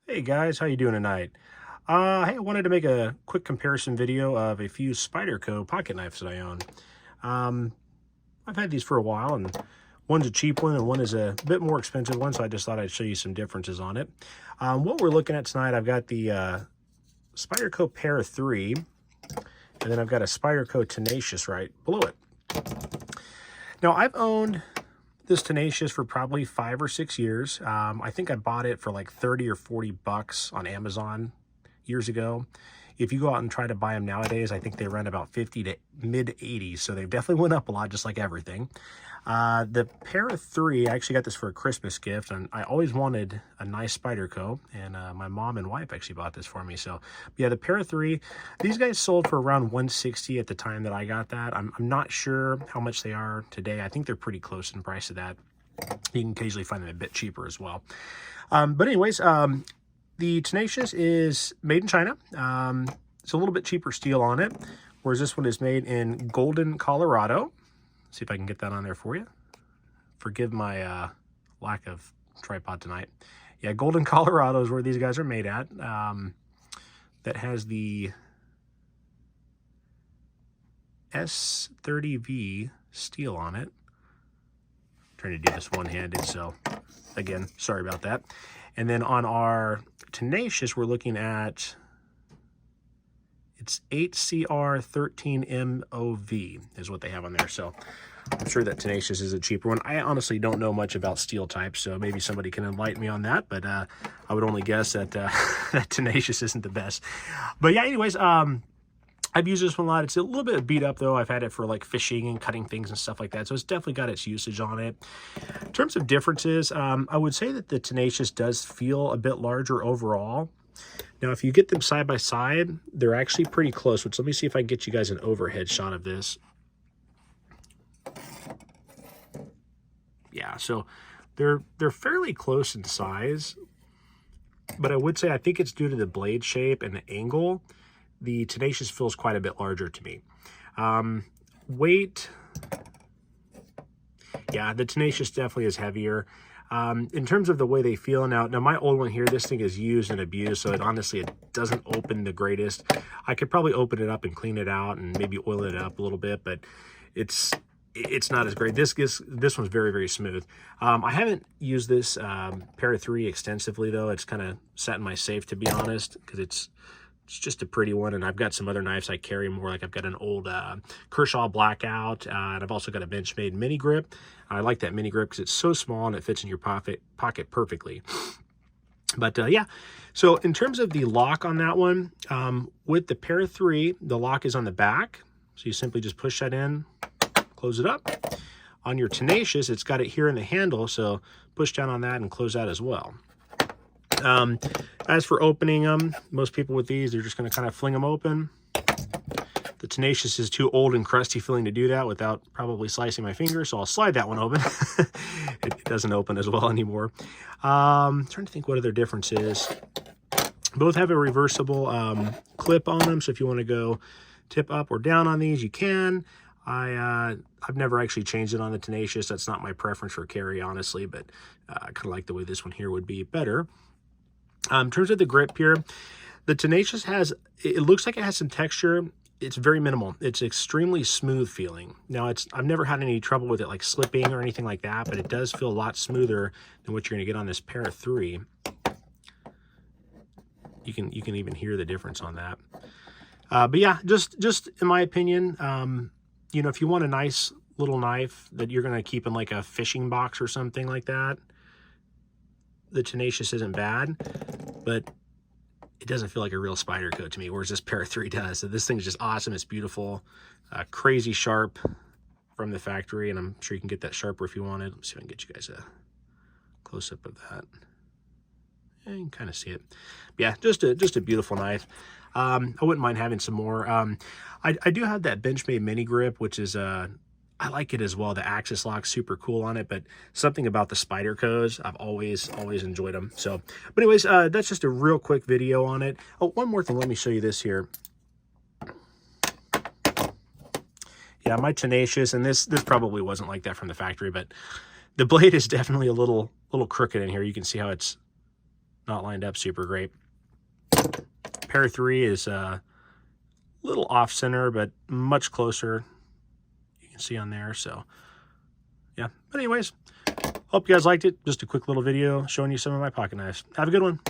Hey guys, how you doing tonight? Hey, I wanted to make a quick comparison video of a few Spyderco pocket knives that I own. Um, I've had these for a while, and one's a cheap one and one is a bit more expensive one, so I just thought I'd show you some differences on it. What we're looking at tonight, I've got the Spyderco Para 3, and then I've got a Spyderco Tenacious right below it. Now, I've owned this Tenacious for probably 5 or 6 years. I think I bought it for like 30 or 40 bucks on Amazon years ago. If you go out and try to buy them nowadays, I think they run about 50 to mid 80s. So they've definitely went up a lot, just like everything. The Para 3, I actually got this for a Christmas gift, and I always wanted a nice Spyderco, and my mom and wife actually bought this for me. So yeah, the Para 3, these guys sold for around 160 at the time that I got that. I'm not sure how much they are today. I think they're pretty close in price to that. You can occasionally find them a bit cheaper as well. But anyways, the Tenacious is made in China. It's a little bit cheaper steel on it, whereas this one is made in Golden, Colorado. See if I can get that on there for you. Forgive my lack of tripod tonight. Yeah, Golden, Colorado is where these guys are made at. That has the S30V steel on it. I'm trying to do this one-handed, so again, sorry about that. And then on our Tenacious, we're looking at, it's 8CR13MOV is what they have on there. So I'm sure that Tenacious is a cheaper one. I honestly don't know much about steel types, so maybe somebody can enlighten me on that. But I would only guess that that Tenacious isn't the best. But yeah, anyways, I've used this one a lot. It's a little bit beat up though. I've had it for like fishing and cutting things and stuff like that. So it's definitely got its usage on it. In terms of differences, I would say that the Tenacious does feel a bit larger overall. Now, if you get them side by side, they're actually pretty close, which let me see if I can get you guys an overhead shot of this. Yeah, so they're fairly close in size, but I would say I think it's due to the blade shape and the angle. The Tenacious feels quite a bit larger to me. Weight, yeah, the Tenacious definitely is heavier. In terms of the way they feel now my old one here, this thing is used and abused, so it doesn't open the greatest. I could probably open it up and clean it out and maybe oil it up a little bit, but it's not as great. This one's very, very smooth. I haven't used this Para 3 extensively though. It's kind of sat in my safe, to be honest, because it's just a pretty one, and I've got some other knives I carry more. Like I've got an old Kershaw Blackout, and I've also got a Benchmade mini grip. I like that mini grip because it's so small and it fits in your pocket perfectly. But yeah, so in terms of the lock on that one, with the Para 3, the lock is on the back. So you simply just push that in, close it up. On your Tenacious, it's got it here in the handle, so push down on that and close that as well. As for opening them, most people with these, they're just going to kind of fling them open. The Tenacious is too old and crusty feeling to do that without probably slicing my finger, so I'll slide that one open. It doesn't open as well anymore. Trying to think what other difference is. Both have a reversible clip on them, so if you want to go tip up or down on these, you can. I've never actually changed it on the Tenacious. That's not my preference for carry, honestly, but I kind of like the way this one here would be better. In terms of the grip here, the Tenacious it looks like it has some texture. It's very minimal. It's extremely smooth feeling. Now, I've never had any trouble with it like slipping or anything like that, but it does feel a lot smoother than what you're going to get on this Para 3. You can even hear the difference on that. But yeah, just in my opinion, you know, if you want a nice little knife that you're going to keep in like a fishing box or something like that, the Tenacious isn't bad, but it doesn't feel like a real Spyderco to me, whereas this Para 3 does. So this thing's just awesome. It's beautiful, crazy sharp from the factory, and I'm sure you can get that sharper if you wanted. Let's see if I can get you guys a close-up of that. Yeah, you can kind of see it. Yeah, just a beautiful knife. I wouldn't mind having some more. I do have that Benchmade mini grip, which is I like it as well. The axis lock's super cool on it, but something about the Spydercos, I've always enjoyed them. So, but anyways, that's just a real quick video on it. Oh, one more thing. Let me show you this here. Yeah, my Tenacious, and this probably wasn't like that from the factory, but the blade is definitely a little crooked in here. You can see how it's not lined up super great. Pair 3 is a little off center, but much closer. You can see on there. So yeah, but anyways, hope you guys liked it. Just a quick little video showing you some of my pocket knives. Have a good one.